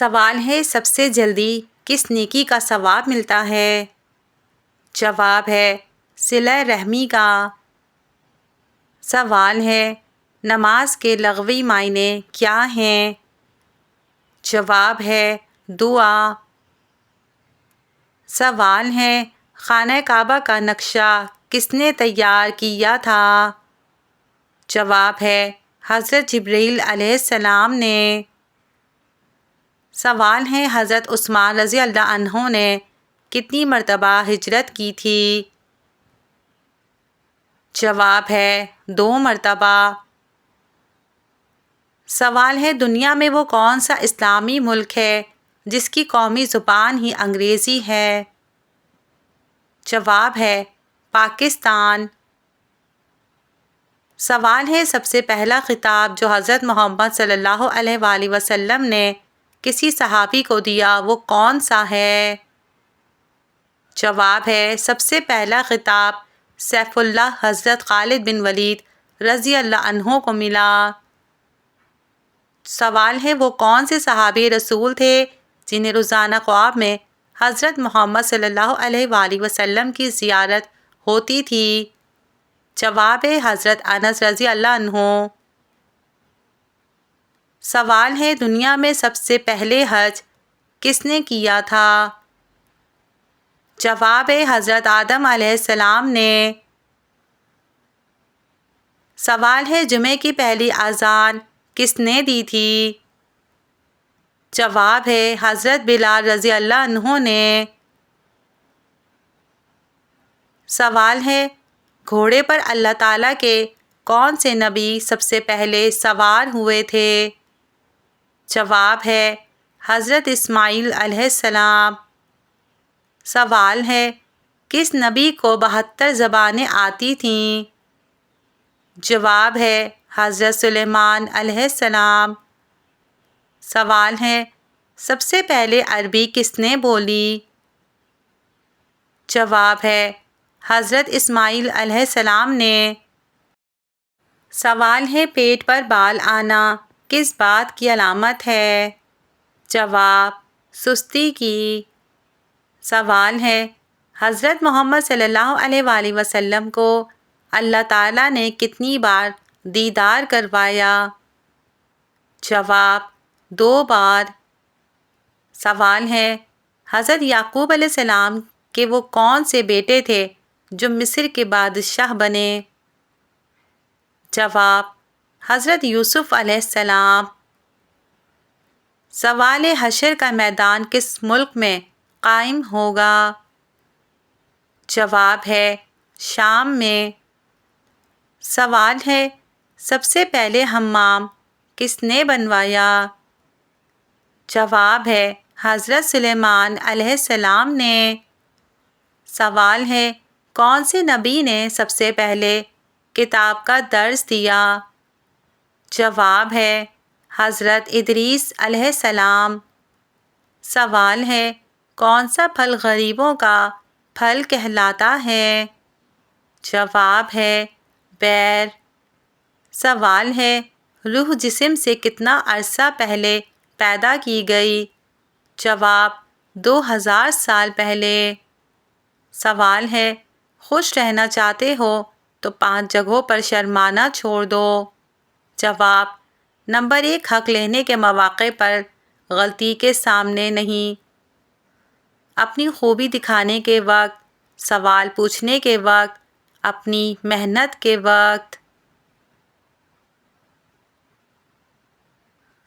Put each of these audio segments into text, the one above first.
سوال ہے سب سے جلدی کس نیکی کا ثواب ملتا ہے؟ جواب ہے صلہ رحمی کا۔ سوال ہے نماز کے لغوی معنی کیا ہیں؟ جواب ہے دعا۔ سوال ہے خانہ کعبہ کا نقشہ کس نے تیار کیا تھا؟ جواب ہے حضرت جبرائیل علیہ السلام نے۔ سوال ہے حضرت عثمان رضی اللہ عنہ نے کتنی مرتبہ ہجرت کی تھی؟ جواب ہے 2 مرتبہ۔ سوال ہے دنیا میں وہ کون سا اسلامی ملک ہے جس کی قومی زبان ہی انگریزی ہے؟ جواب ہے پاکستان۔ سوال ہے سب سے پہلا خطاب جو حضرت محمد صلی اللہ علیہ وآلہ وسلم نے کسی صحابی کو دیا وہ کون سا ہے؟ جواب ہے سب سے پہلا خطاب سیف اللہ حضرت خالد بن ولید رضی اللہ عنہ کو ملا۔ سوال ہے وہ کون سے صحابی رسول تھے جنہیں روزانہ خواب میں حضرت محمد صلی اللہ علیہ وآلہ وسلم کی زیارت ہوتی تھی؟ جواب ہے حضرت انس رضی اللہ عنہ۔ سوال ہے دنیا میں سب سے پہلے حج کس نے کیا تھا؟ جواب ہے حضرت آدم علیہ السلام نے۔ سوال ہے جمعے کی پہلی اذان کس نے دی تھی؟ جواب ہے حضرت بلال رضی اللہ عنہ نے۔ سوال ہے گھوڑے پر اللہ تعالیٰ کے کون سے نبی سب سے پہلے سوار ہوئے تھے؟ جواب ہے حضرت اسماعیل علیہ السلام۔ سوال ہے کس نبی کو 72 زبانیں آتی تھیں؟ جواب ہے حضرت سلیمان علیہ السلام۔ سوال ہے سب سے پہلے عربی کس نے بولی؟ جواب ہے حضرت اسماعیل علیہ السلام نے۔ سوال ہے پیٹ پر بال آنا کس بات کی علامت ہے؟ جواب سستی کی۔ سوال ہے حضرت محمد صلی اللہ علیہ وآلہ وسلم کو اللہ تعالیٰ نے کتنی بار دیدار کروایا؟ جواب 2 بار۔ سوال ہے حضرت یعقوب علیہ السلام کے وہ کون سے بیٹے تھے جو مصر کے بادشاہ بنے؟ جواب حضرت یوسف علیہ السلام۔ سوال حشر کا میدان کس ملک میں قائم ہوگا؟ جواب ہے شام میں۔ سوال ہے سب سے پہلے حمام کس نے بنوایا؟ جواب ہے حضرت سلیمان علیہ السلام نے۔ سوال ہے کون سے نبی نے سب سے پہلے کتاب کا درس دیا؟ جواب ہے حضرت ادریس علیہ السلام۔ سوال ہے کون سا پھل غریبوں کا پھل کہلاتا ہے؟ جواب ہے بیر۔ سوال ہے روح جسم سے کتنا عرصہ پہلے پیدا کی گئی؟ جواب 2000 سال پہلے۔ سوال ہے خوش رہنا چاہتے ہو تو 5 جگہوں پر شرمانا چھوڑ دو۔ جواب نمبر 1 حق لینے کے مواقع پر غلطی کے سامنے نہیں، اپنی خوبی دکھانے کے وقت، سوال پوچھنے کے وقت، اپنی محنت کے وقت۔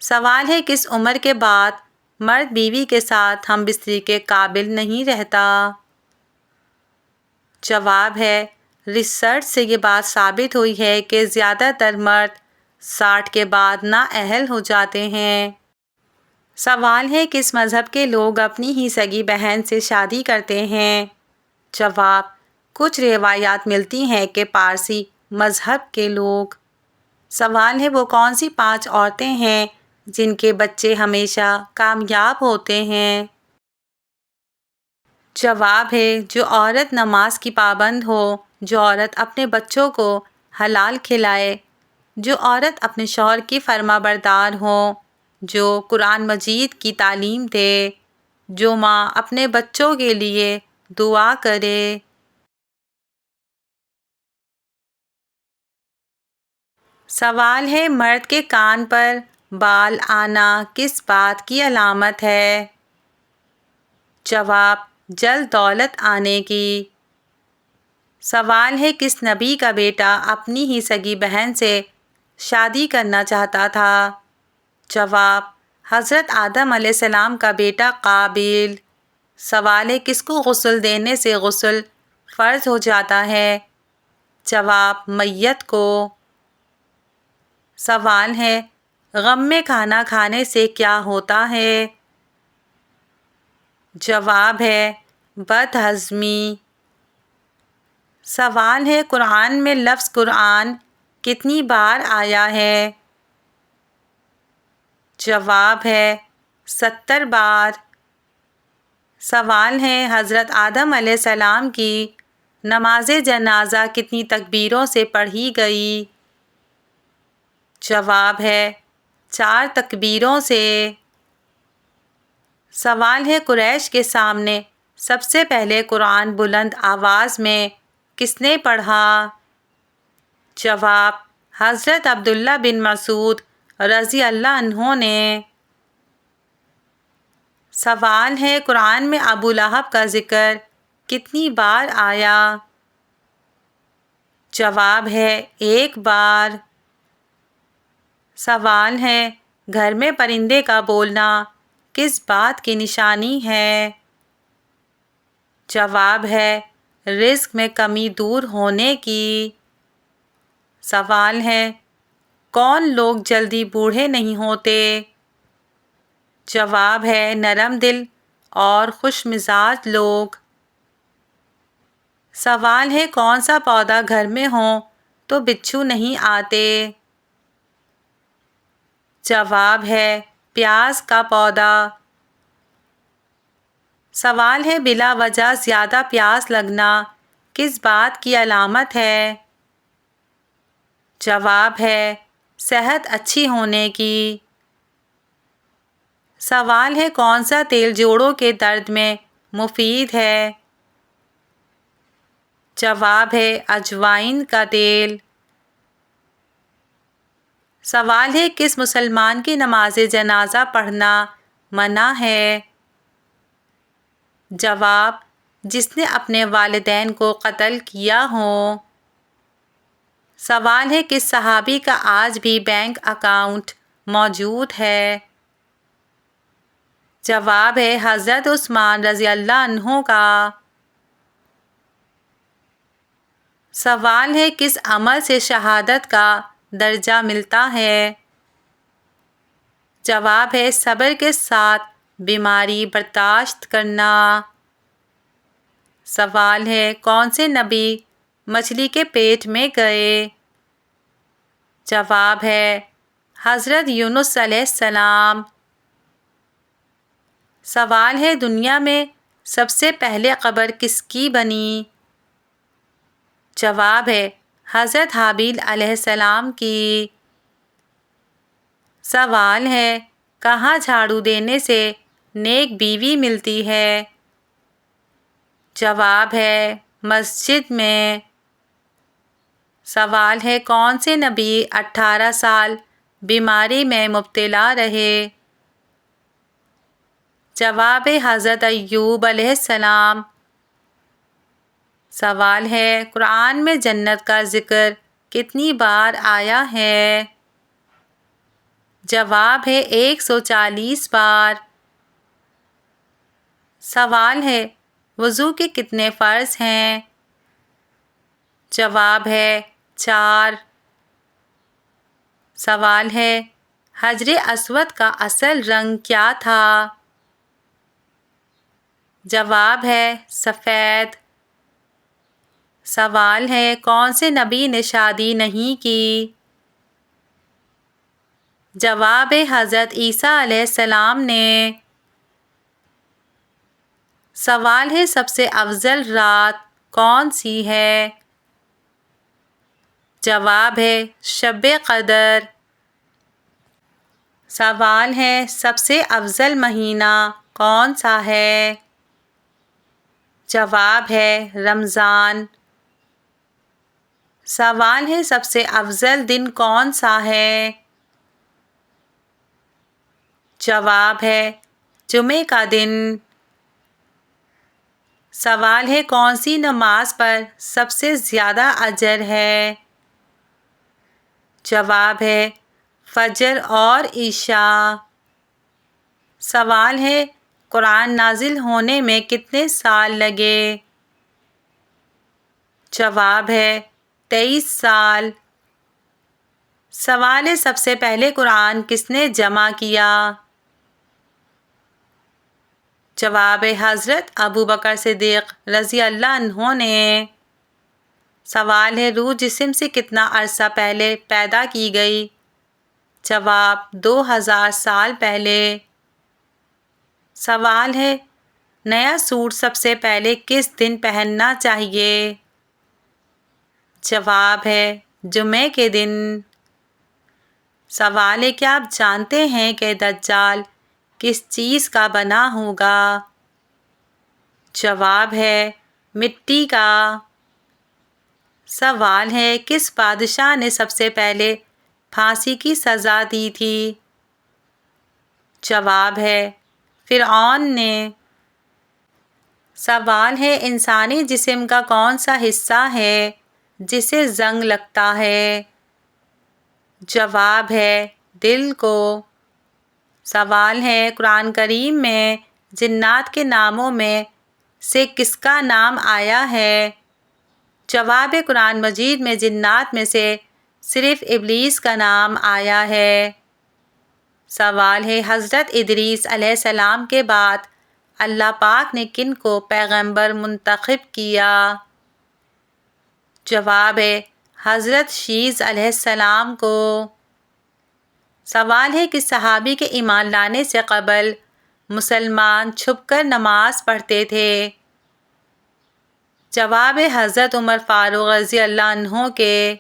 سوال ہے کس عمر کے بعد مرد بیوی کے ساتھ ہم بستری کے قابل نہیں رہتا؟ جواب ہے ریسرچ سے یہ بات ثابت ہوئی ہے کہ زیادہ تر مرد 60 کے بعد نااہل ہو جاتے ہیں۔ سوال ہے کس مذہب کے لوگ اپنی ہی سگی بہن سے شادی کرتے ہیں؟ جواب کچھ روایات ملتی ہیں کہ پارسی مذہب کے لوگ۔ سوال ہے وہ کون سی 5 عورتیں ہیں جن کے بچے ہمیشہ کامیاب ہوتے ہیں؟ جواب ہے جو عورت نماز کی پابند ہو، جو عورت اپنے بچوں کو حلال کھلائے، جو عورت اپنے شوہر کی فرما بردار ہو، جو قرآن مجید کی تعلیم دے، جو ماں اپنے بچوں کے لیے دعا کرے۔ سوال ہے، مرد کے کان پر بال آنا کس بات کی علامت ہے؟ جواب، جلد دولت آنے کی۔ سوال ہے، کس نبی کا بیٹا اپنی ہی سگی بہن سے شادی کرنا چاہتا تھا؟ جواب، حضرت آدم علیہ السلام کا بیٹا قابیل۔ سوال ہے، کس کو غسل دینے سے غسل فرض ہو جاتا ہے؟ جواب، میت کو۔ سوال ہے، غم میں کھانا کھانے سے کیا ہوتا ہے؟ جواب ہے، بد ہضمی۔ سوال ہے، قرآن میں لفظ قرآن کتنی بار آیا ہے؟ جواب ہے، 70 بار۔ سوال ہے، حضرت آدم علیہ السلام کی نماز جنازہ کتنی تکبیروں سے پڑھی گئی؟ جواب ہے، 4 تکبیروں سے۔ سوال ہے، قریش کے سامنے سب سے پہلے قرآن بلند آواز میں کس نے پڑھا؟ جواب، حضرت عبداللہ بن مسعود رضی اللہ عنہ نے۔ سوال ہے، قرآن میں ابو لہب کا ذکر کتنی بار آیا؟ جواب ہے، 1 بار۔ سوال ہے، گھر میں پرندے کا بولنا کس بات کی نشانی ہے؟ جواب ہے، رزق میں کمی دور ہونے کی۔ سوال ہے، کون لوگ جلدی بوڑھے نہیں ہوتے؟ جواب ہے، نرم دل اور خوش مزاج لوگ۔ سوال ہے، کون سا پودا گھر میں ہو تو بچھو نہیں آتے؟ جواب ہے، پیاز کا پودا۔ سوال ہے، بلا وجہ زیادہ پیاس لگنا کس بات کی علامت ہے؟ جواب ہے، صحت اچھی ہونے کی۔ سوال ہے، کون سا تیل جوڑوں کے درد میں مفید ہے؟ جواب ہے، اجوائن کا تیل۔ سوال ہے، کس مسلمان کی نماز جنازہ پڑھنا منع ہے؟ جواب، جس نے اپنے والدین کو قتل کیا ہو۔ سوال ہے، کس صحابی کا آج بھی بینک اکاؤنٹ موجود ہے؟ جواب ہے، حضرت عثمان رضی اللہ عنہ کا۔ سوال ہے، کس عمل سے شہادت کا درجہ ملتا ہے؟ جواب ہے، صبر کے ساتھ بیماری برداشت کرنا۔ سوال ہے، کون سے نبی مچھلی کے پیٹ میں گئے؟ جواب ہے، حضرت یونس علیہ السلام۔ سوال ہے، دنیا میں سب سے پہلے قبر کس کی بنی؟ جواب ہے، حضرت حابیل علیہ السلام کی۔ سوال ہے، کہاں جھاڑو دینے سے نیک بیوی ملتی ہے؟ جواب ہے، مسجد میں۔ سوال ہے، کون سے نبی 18 سال بیماری میں مبتلا رہے؟ جواب ہے، حضرت ایوب علیہ السلام۔ سوال ہے، قرآن میں جنت کا ذکر کتنی بار آیا ہے؟ جواب ہے، 140 بار۔ سوال ہے، وضو کے کتنے فرض ہیں؟ جواب ہے، 4۔ سوال ہے، حجر اسود کا اصل رنگ کیا تھا؟ جواب ہے، سفید۔ سوال ہے، کون سے نبی نے شادی نہیں کی؟ جواب ہے، حضرت عیسیٰ علیہ السلام نے۔ سوال ہے، سب سے افضل رات کون سی ہے؟ جواب ہے، شب قدر۔ سوال ہے سب سے افضل مہینہ کون سا ہے؟ جواب ہے رمضان۔ سوال ہے سب سے افضل دن کون سا ہے؟ جواب ہے جمعے کا دن۔ سوال ہے کون سی نماز پر سب سے زیادہ اجر ہے؟ جواب ہے فجر اور عشاء۔ سوال ہے قرآن نازل ہونے میں کتنے سال لگے؟ جواب ہے 23 سال۔ سوال ہے سب سے پہلے قرآن کس نے جمع کیا؟ جواب ہے حضرت ابو بکر صدیق رضی اللہ عنہ نے۔ سوال ہے روح جسم سے کتنا عرصہ پہلے پیدا کی گئی؟ جواب 2000 سال پہلے۔ سوال ہے نیا سوٹ سب سے پہلے کس دن پہننا چاہیے؟ جواب ہے جمعے کے دن۔ سوال ہے کیا آپ جانتے ہیں کہ دجال کس چیز کا بنا ہوگا؟ جواب ہے مٹی کا۔ سوال ہے کس بادشاہ نے سب سے پہلے پھانسی کی سزا دی تھی؟ جواب ہے فرعون نے۔ سوال ہے انسانی جسم کا کون سا حصہ ہے جسے زنگ لگتا ہے؟ جواب ہے دل کو۔ سوال ہے قرآن کریم میں جنات کے ناموں میں سے کس کا نام آیا ہے؟ جواب ہے قرآن مجید میں جنات میں سے صرف ابلیس کا نام آیا ہے۔ سوال ہے حضرت ادریس علیہ السلام کے بعد اللہ پاک نے کن کو پیغمبر منتخب کیا؟ جواب ہے حضرت شیس علیہ السلام کو۔ سوال ہے کہ صحابی کے ایمان لانے سے قبل مسلمان چھپ کر نماز پڑھتے تھے؟ جواب ہے حضرت عمر فاروق رضی اللہ عنہ کے۔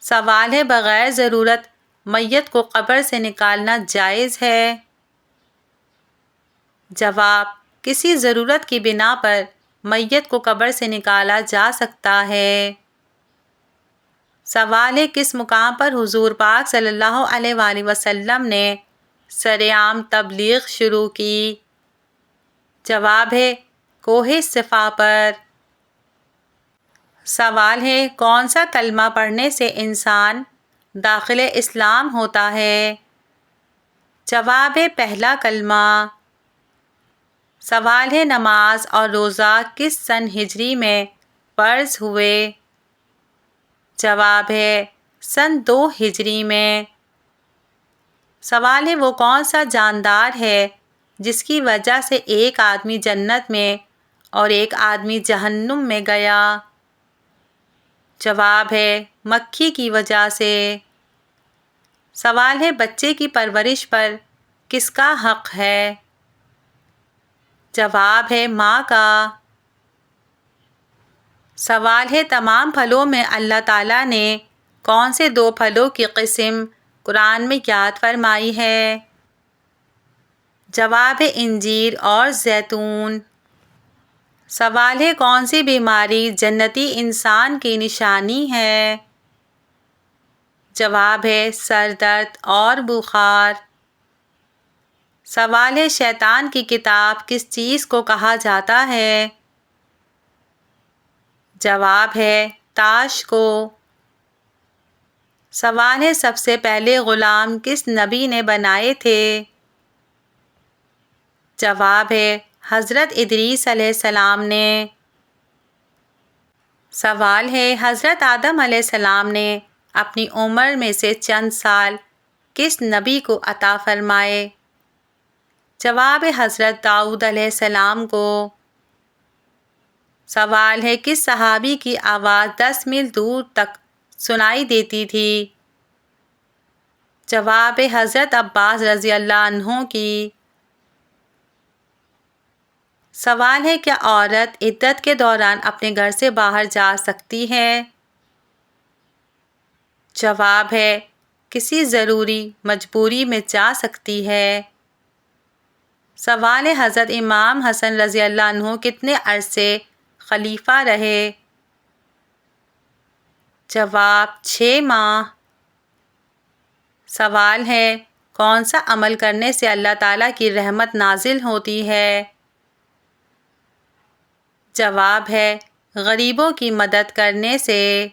سوال ہے بغیر ضرورت میت کو قبر سے نکالنا جائز ہے؟ جواب کسی ضرورت کی بنا پر میت کو قبر سے نکالا جا سکتا ہے۔ سوال ہے کس مقام پر حضور پاک صلی اللہ علیہ وآلہ وسلم نے سرعام تبلیغ شروع کی؟ جواب ہے کوہ صفا پر۔ سوال ہے کون سا کلمہ پڑھنے سے انسان داخل اسلام ہوتا ہے؟ جواب ہے پہلا کلمہ۔ سوال ہے نماز اور روزہ کس سن ہجری میں فرض ہوئے؟ جواب ہے سن 2 ہجری میں۔ سوال ہے وہ کون سا جاندار ہے جس کی وجہ سے ایک آدمی جنت میں اور ایک آدمی جہنم میں گیا؟ جواب ہے مکھی کی وجہ سے۔ سوال ہے بچے کی پرورش پر کس کا حق ہے؟ جواب ہے ماں کا۔ سوال ہے تمام پھلوں میں اللہ تعالیٰ نے کون سے 2 پھلوں کی قسم قرآن میں یاد فرمائی ہے؟ جواب ہے انجیر اور زیتون۔ سوال ہے کون سی بیماری جنتی انسان کی نشانی ہے؟ جواب ہے سر درد اور بخار۔ سوال ہے شیطان کی کتاب کس چیز کو کہا جاتا ہے؟ جواب ہے تاش کو۔ سوال ہے سب سے پہلے غلام کس نبی نے بنائے تھے؟ جواب ہے حضرت ادریس علیہ السلام نے۔ سوال ہے حضرت آدم علیہ السلام نے اپنی عمر میں سے چند سال کس نبی کو عطا فرمائے؟ جواب ہے حضرت داؤد علیہ السلام کو۔ سوال ہے کس صحابی کی آواز 10 میل دور تک سنائی دیتی تھی؟ جواب ہے حضرت عباس رضی اللہ عنہ کی۔ سوال ہے کیا عورت عدت کے دوران اپنے گھر سے باہر جا سکتی ہے؟ جواب ہے کسی ضروری مجبوری میں جا سکتی ہے؟ سوال ہے، حضرت امام حسن رضی اللہ عنہ کتنے عرصے خلیفہ رہے؟ جواب 6 ماہ۔ سوال ہے، کون سا عمل کرنے سے اللہ تعالیٰ کی رحمت نازل ہوتی ہے؟ جواب ہے، غریبوں کی مدد کرنے سے۔